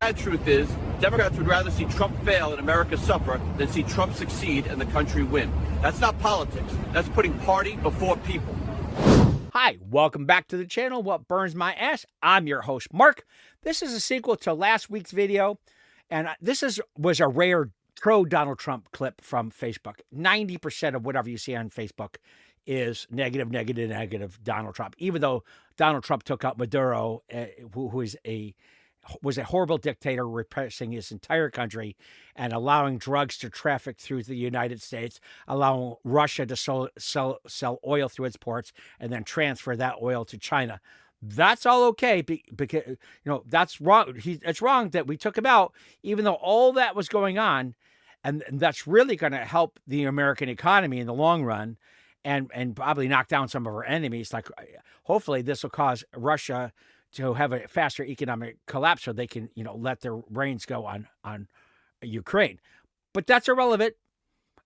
sad truth is, Democrats would rather see Trump fail and America suffer than see Trump succeed and the country win. That's not politics. That's putting party before people. Hi, welcome back to the channel, What Burns My Ass. I'm your host, Mark. This is a sequel to last week's video, and this was a rare pro-Donald Trump clip from Facebook. 90% of whatever you see on Facebook is negative Donald Trump, even though Donald Trump took out Maduro, who was a horrible dictator repressing his entire country and allowing drugs to traffic through the United States, allowing Russia to sell oil through its ports and then transfer that oil to China. That's all okay because, that's wrong. It's wrong that we took him out, even though all that was going on. And that's really going to help the American economy in the long run and probably knock down some of our enemies. Like, hopefully this will cause Russia to have a faster economic collapse so they can, let their reins go on Ukraine. But that's irrelevant.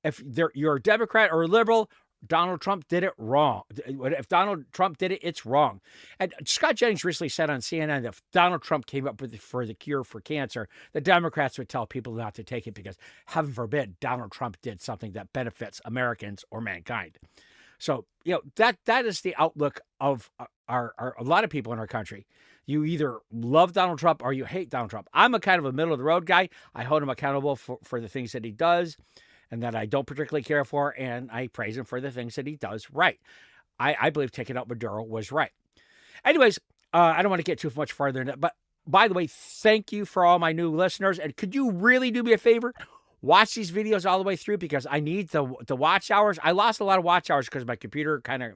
If you're a Democrat or a liberal, Donald Trump did it wrong. If Donald Trump did it, it's wrong. And Scott Jennings recently said on CNN that if Donald Trump came up for the cure for cancer, the Democrats would tell people not to take it because, heaven forbid, Donald Trump did something that benefits Americans or mankind. So, that is the outlook of a lot of people in our country. You either love Donald Trump or you hate Donald Trump. I'm a kind of a middle-of-the-road guy. I hold him accountable for the things that he does and that I don't particularly care for, and I praise him for the things that he does right. I believe taking out Maduro was right. Anyways, I don't want to get too much farther in it, but by the way, thank you for all my new listeners, and could you really do me a favor? Watch these videos all the way through because I need the watch hours. I lost a lot of watch hours because my computer kind of,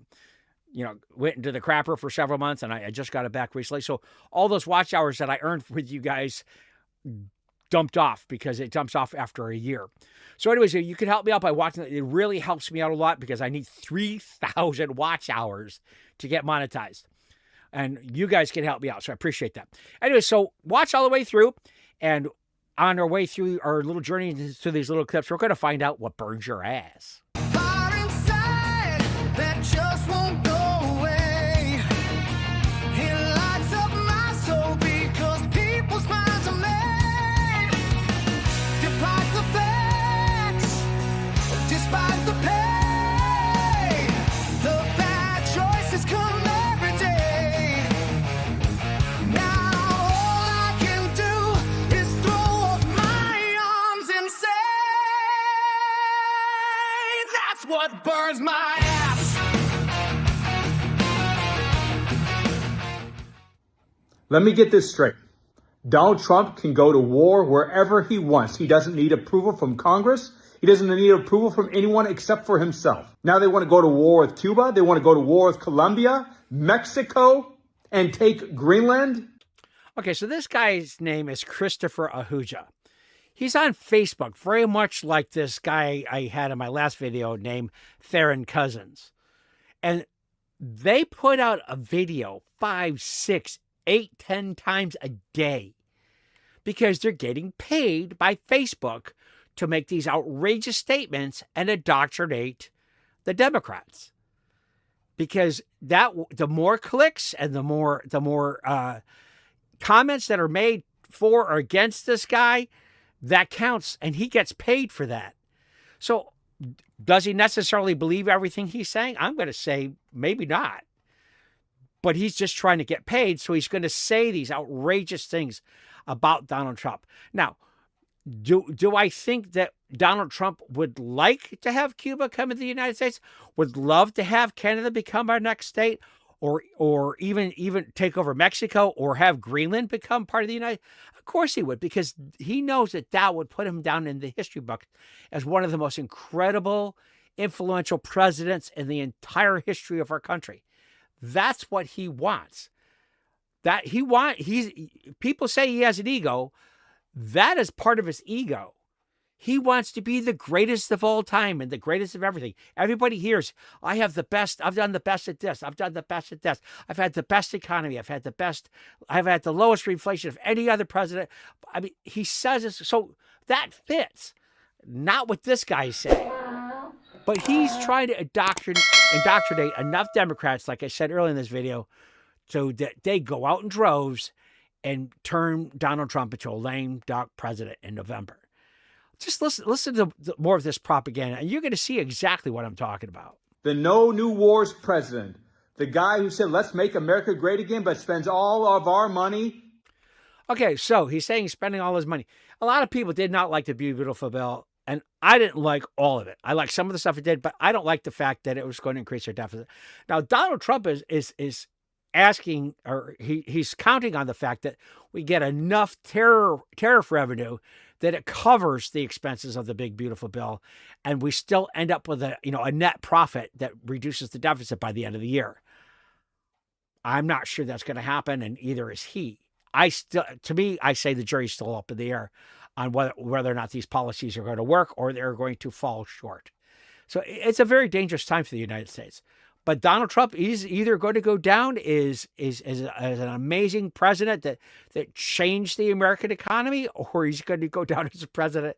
went into the crapper for several months, and I just got it back recently. So all those watch hours that I earned with you guys dumped off because it dumps off after a year. So anyways, you can help me out by watching it. It really helps me out a lot because I need 3,000 watch hours to get monetized. And you guys can help me out, so I appreciate that. Anyway, so watch all the way through, and on our way through our little journey through these little clips, we're going to find out what burns your ass. Fire inside that just won't go away. It lights up my soul because people's minds are made. Despite the facts, despite the pain, the bad choices come every day. Now all I can do is throw up my arms and say, that's what burns my ass. Let me get this straight. Donald Trump can go to war wherever he wants. He doesn't need approval from Congress. He doesn't need approval from anyone except for himself. Now they want to go to war with Cuba. They want to go to war with Colombia, Mexico, and take Greenland. Okay, so this guy's name is Christopher Ahuja. He's on Facebook, very much like this guy I had in my last video named Theron Cousins. And they put out a video 5, 6, 8, 10 times a day because they're getting paid by Facebook to make these outrageous statements and indoctrinate the Democrats. Because the more clicks and the more comments that are made for or against this guy, that counts, and he gets paid for that. So does he necessarily believe everything he's saying? I'm going to say maybe not. But he's just trying to get paid, so he's going to say these outrageous things about Donald Trump. Now, do I think that Donald Trump would like to have Cuba come into the United States? Would love to have Canada become our next state? Or even take over Mexico or have Greenland become part of the United States? Of course he would, because he knows that would put him down in the history book as one of the most incredible, influential presidents in the entire history of our country. That's what he wants. People say he has an ego. That is part of his ego. He wants to be the greatest of all time and the greatest of everything. Everybody hears, I have the best. I've done the best at this. I've done the best at this. I've had the best economy. I've had the lowest inflation of any other president. I mean, he says this. So that fits. Not what this guy's saying. But he's trying to indoctrinate enough Democrats, like I said earlier in this video, so that they go out in droves and turn Donald Trump into a lame duck president in November. Just listen to more of this propaganda, and you're going to see exactly what I'm talking about. The no new wars president, the guy who said, let's make America great again, but spends all of our money. Okay, so he's saying he's spending all his money. A lot of people did not like the Beautiful Bill, and I didn't like all of it. I like some of the stuff it did, but I don't like the fact that it was going to increase our deficit. Now, Donald Trump is asking, or he's counting on the fact that we get enough tariff revenue that it covers the expenses of the big beautiful bill, and we still end up with a net profit that reduces the deficit by the end of the year. I'm not sure that's going to happen, and either is he. I say the jury's still up in the air on whether or not these policies are going to work or they're going to fall short. So it's a very dangerous time for the United States. But Donald Trump is either going to go down as an amazing president that changed the American economy, or he's going to go down as a president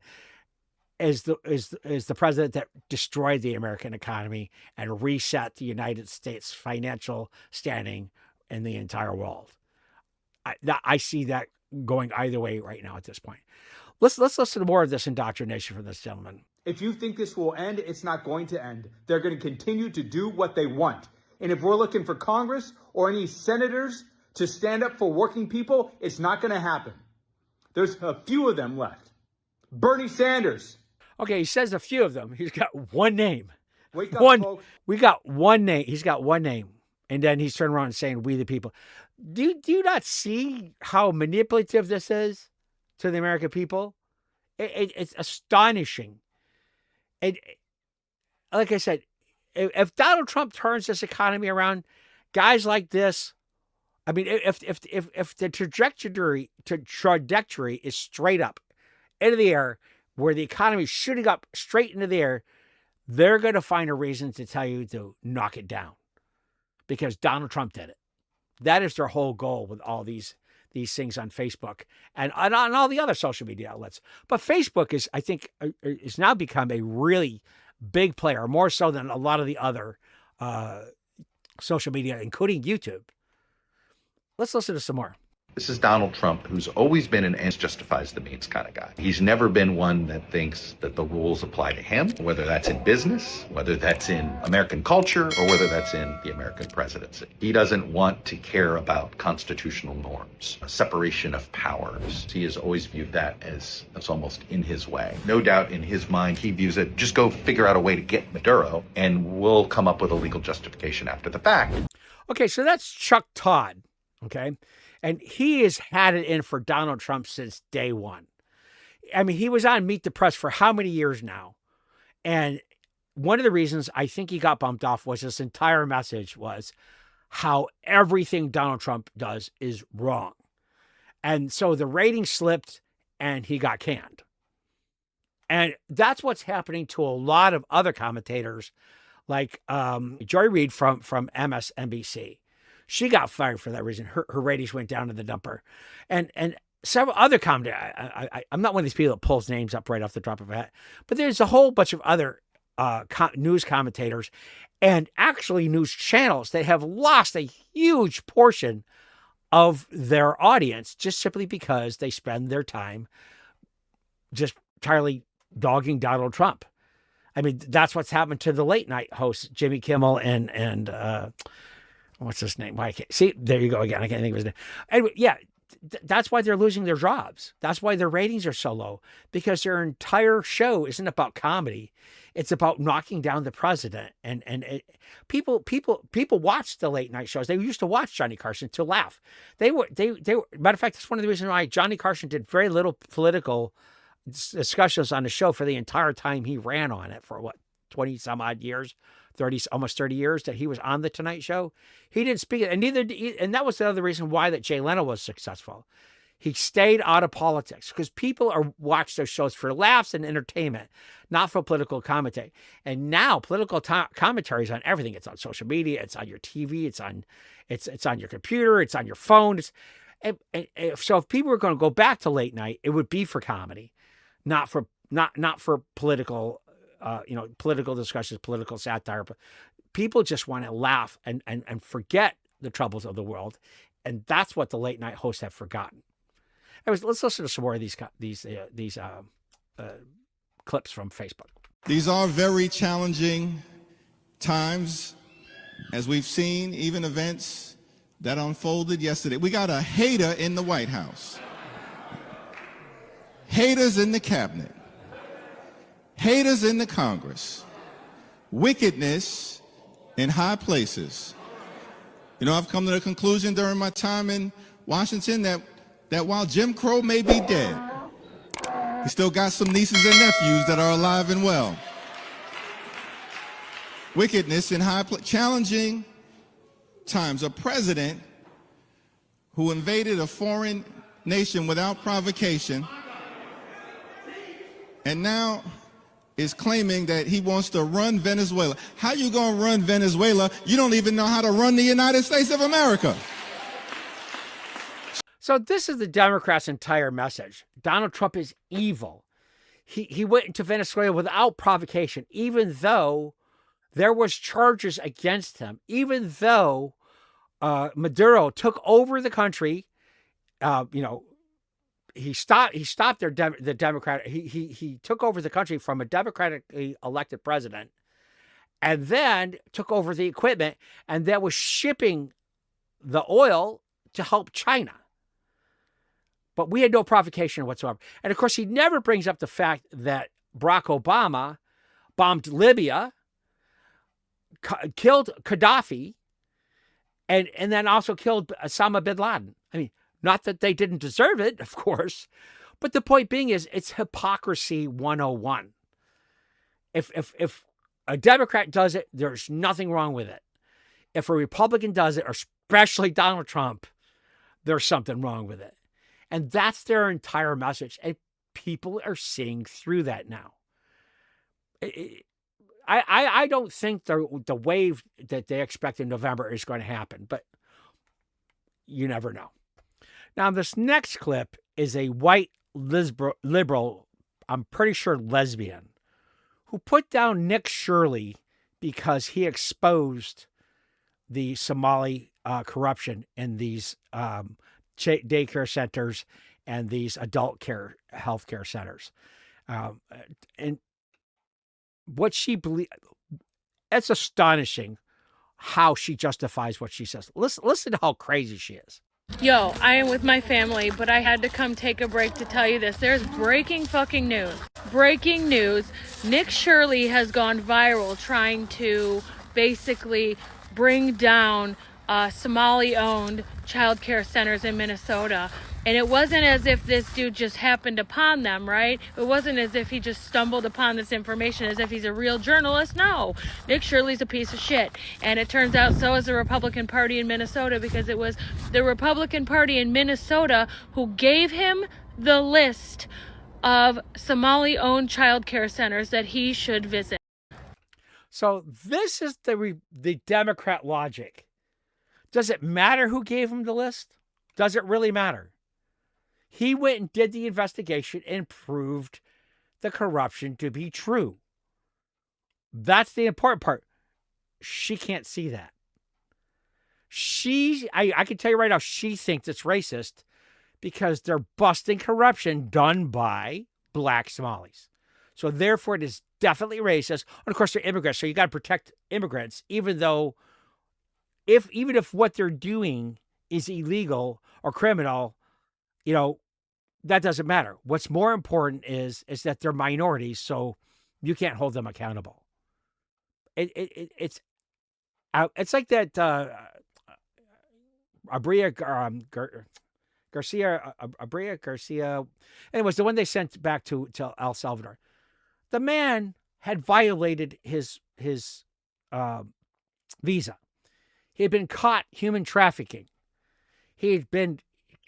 as the president that destroyed the American economy and reset the United States financial standing in the entire world. I see that going either way right now at this point. Let's listen to more of this indoctrination from this gentleman. If you think this will end, it's not going to end. They're going to continue to do what they want. And if we're looking for Congress or any senators to stand up for working people, it's not going to happen. There's a few of them left. Bernie Sanders. Okay, he says a few of them. He's got one name. Wake up, folks. We got one name. He's got one name. And then he's turning around and saying, we the people. Do you not see how manipulative this is to the American people? It's astonishing. And like I said, if Donald Trump turns this economy around, guys like this, I mean, if the trajectory is straight up into the air, where the economy is shooting up straight into the air, they're going to find a reason to tell you to knock it down because Donald Trump did it. That is their whole goal with all these things on Facebook and on all the other social media outlets. But Facebook is, I think, is now become a really big player, more so than a lot of the other social media, including YouTube. Let's listen to some more. This is Donald Trump, who's always been an ends justifies the means kind of guy. He's never been one that thinks that the rules apply to him, whether that's in business, whether that's in American culture, or whether that's in the American presidency. He doesn't want to care about constitutional norms, a separation of powers. He has always viewed that as almost in his way. No doubt in his mind, he views it, just go figure out a way to get Maduro, and we'll come up with a legal justification after the fact. Okay, so that's Chuck Todd, okay? And he has had it in for Donald Trump since day one. I mean, he was on Meet the Press for how many years now? And one of the reasons I think he got bumped off was his entire message was how everything Donald Trump does is wrong. And so the ratings slipped and he got canned. And that's what's happening to a lot of other commentators like Joy Reid from MSNBC. She got fired for that reason. Her ratings went down to the dumper. And several other commentators, I'm not one of these people that pulls names up right off the drop of a hat, but there's a whole bunch of other news commentators and actually news channels that have lost a huge portion of their audience just simply because they spend their time just entirely dogging Donald Trump. I mean, that's what's happened to the late night hosts, Jimmy Kimmel and what's his name? Why I can't see? There you go again. I can't think of his name. Anyway, yeah, that's why they're losing their jobs. That's why their ratings are so low, because their entire show isn't about comedy. It's about knocking down the president. People watch the late night shows. They used to watch Johnny Carson to laugh. They were. Matter of fact, that's one of the reasons why Johnny Carson did very little political discussions on the show for the entire time he ran on it for 20 some odd years. Almost 30 years that he was on the Tonight Show. He didn't speak it. And that was the other reason why that Jay Leno was successful. He stayed out of politics because people watch those shows for laughs and entertainment, not for political commentary. And now political commentary is on everything. It's on social media. It's on your TV. It's on your computer. It's on your phone. So if people were going to go back to late night, it would be for comedy, not for political political discussions, political satire. But people just want to laugh and forget the troubles of the world. And that's what the late night hosts have forgotten. Anyways, let's listen to some more of these clips from Facebook. These are very challenging times, as we've seen, even events that unfolded yesterday. We got a hater in the White House, haters in the cabinet, haters in the Congress, wickedness in high places. You know, I've come to the conclusion during my time in Washington that while Jim Crow may be dead, he still got some nieces and nephews that are alive and well. Wickedness in challenging times. A president who invaded a foreign nation without provocation and now is claiming that he wants to run Venezuela. How you gonna run Venezuela? You don't even know how to run the United States of America. So this is the Democrats' entire message. Donald Trump is evil. He went into Venezuela without provocation, even though there was charges against him, even though Maduro took over the country. He stopped the Democrat. He took over the country from a democratically elected president, and then took over the equipment, and that was shipping the oil to help China. But we had no provocation whatsoever. And of course, he never brings up the fact that Barack Obama bombed Libya, killed Gaddafi, and then also killed Osama bin Laden. I mean, not that they didn't deserve it, of course, but the point being is it's hypocrisy 101. If a Democrat does it, there's nothing wrong with it. If a Republican does it, or especially Donald Trump, there's something wrong with it. And that's their entire message. And people are seeing through that now. I don't think the wave that they expect in November is going to happen, but you never know. Now, this next clip is a white liberal, I'm pretty sure lesbian, who put down Nick Shirley because he exposed the Somali corruption in these daycare centers and these adult care healthcare centers. And what she believes, it's astonishing how she justifies what she says. Listen to how crazy she is. Yo, I am with my family, but I had to come take a break to tell you this. There's breaking fucking news. Breaking news. Nick Shirley has gone viral trying to basically bring down Somali-owned child care centers in Minnesota. And it wasn't as if this dude just happened upon them, right? It wasn't as if he just stumbled upon this information as if he's a real journalist. No, Nick Shirley's a piece of shit. And it turns out so is the Republican Party in Minnesota, because it was the Republican Party in Minnesota who gave him the list of Somali-owned child care centers that he should visit. So this is the Democrat logic. Does it matter who gave him the list? Does it really matter? He went and did the investigation and proved the corruption to be true. That's the important part. She can't see that. I can tell you right now, she thinks it's racist because they're busting corruption done by black Somalis. So therefore, it is definitely racist. And of course, they're immigrants, so you got to protect immigrants, even if what they're doing is illegal or criminal, that doesn't matter. What's more important is that they're minorities, so you can't hold them accountable. It's like that Abria Garcia. Anyways, the one they sent back to El Salvador. The man had violated his visa. He had been caught human trafficking. He had been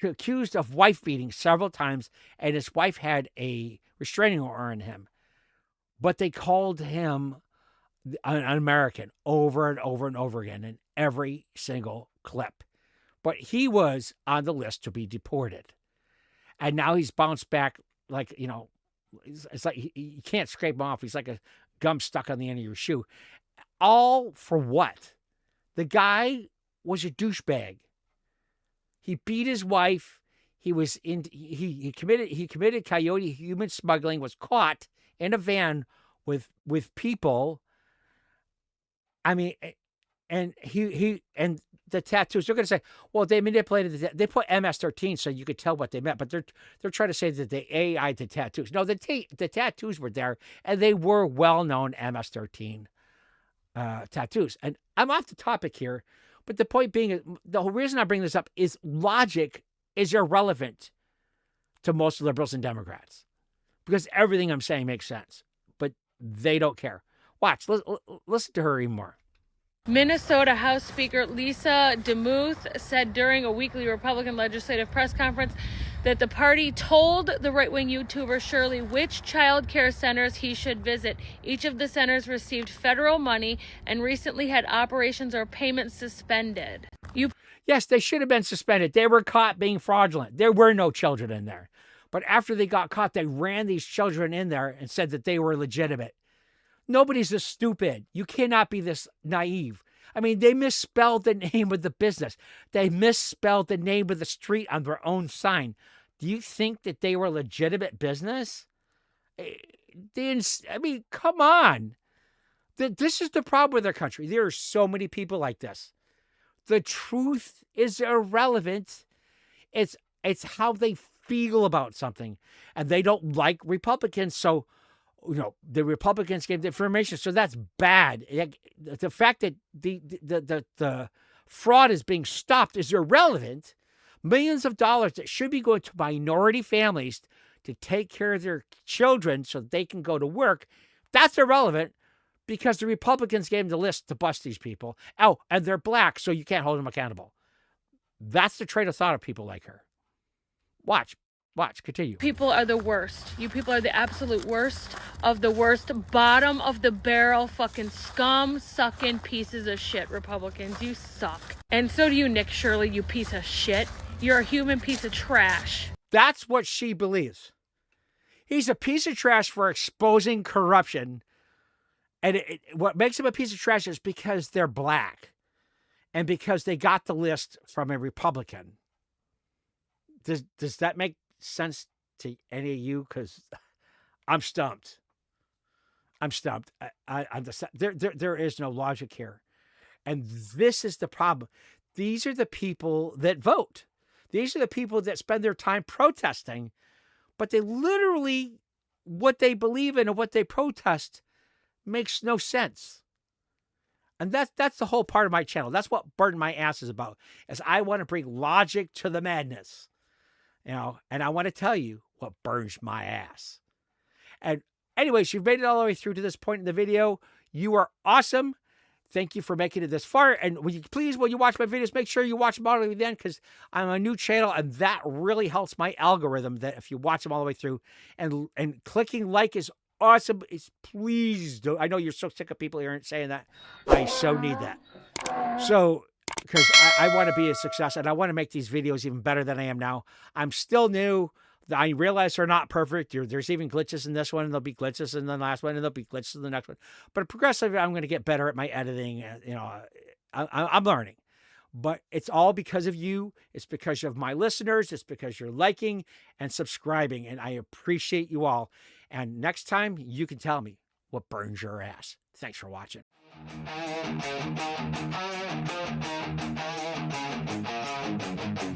accused of wife beating several times, and his wife had a restraining order on him. But they called him an American over and over and over again in every single clip. But he was on the list to be deported. And now he's bounced back like, it's like you can't scrape him off. He's like a gum stuck on the end of your shoe. All for what? The guy was a douchebag. He beat his wife. he committed coyote human smuggling, was caught in a van with people. I mean, and and the tattoos, they're going to say, well, they manipulated they put MS-13 so you could tell what they meant, but they're trying to say that they AI'd the tattoos. No, the tattoos were there, and they were well-known MS-13 tattoos. And I'm off the topic here, but the point being, the whole reason I bring this up is logic is irrelevant to most liberals and Democrats, because everything I'm saying makes sense, but they don't care. Watch, listen to her even more. Minnesota House Speaker Lisa DeMuth said during a weekly Republican legislative press conference that the party told the right-wing YouTuber Shirley which child care centers he should visit. Each of the centers received federal money and recently had operations or payments suspended. Yes, they should have been suspended. They were caught being fraudulent. There were no children in there. But after they got caught, they ran these children in there and said that they were legitimate. Nobody's this stupid. You cannot be this naive. I mean, they misspelled the name of the business. They misspelled the name of the street on their own sign. Do you think that they were legitimate business? I mean, come on. This is the problem with our country. There are so many people like this. The truth is irrelevant. It's how they feel about something. And they don't like Republicans, so the Republicans gave the information, so that's bad. The fact that the fraud is being stopped is irrelevant. Millions of dollars that should be going to minority families to take care of their children so they can go to work, that's irrelevant because the Republicans gave them the list to bust these people. Oh, and they're black, so you can't hold them accountable. That's the train of thought of people like her. Watch, continue. People are the worst. You people are the absolute worst of the worst, bottom of the barrel, fucking scum-sucking pieces of shit, Republicans. You suck. And so do you, Nick Shirley, you piece of shit. You're a human piece of trash. That's what she believes. He's a piece of trash for exposing corruption. And what makes him a piece of trash is because they're black and because they got the list from a Republican. Does that make sense to any of you? Because I'm stumped. There is no logic here. And this is the problem. These are the people that vote. These are the people that spend their time protesting, but they literally, what they believe in and what they protest makes no sense. And that's the whole part of my channel. That's what Burn My Ass is about, is I want to bring logic to the madness. And I want to tell you what burns my ass. And anyways, you've made it all the way through to this point in the video. You are awesome. Thank you for making it this far. And when you watch my videos, make sure you watch them all the way then, because I'm a new channel, and that really helps my algorithm, that if you watch them all the way through. And clicking like is awesome. Please do. I know you're so sick of people here saying that. I so need that. So, because I want to be a success, and I want to make these videos even better than I am now. I'm still new. I realize they're not perfect. There's even glitches in this one, and there'll be glitches in the last one, and there'll be glitches in the next one. But progressively, I'm going to get better at my editing. I'm learning. But it's all because of you. It's because of my listeners. It's because you're liking and subscribing, and I appreciate you all. And next time, you can tell me what burns your ass. Thanks for watching. Thank you.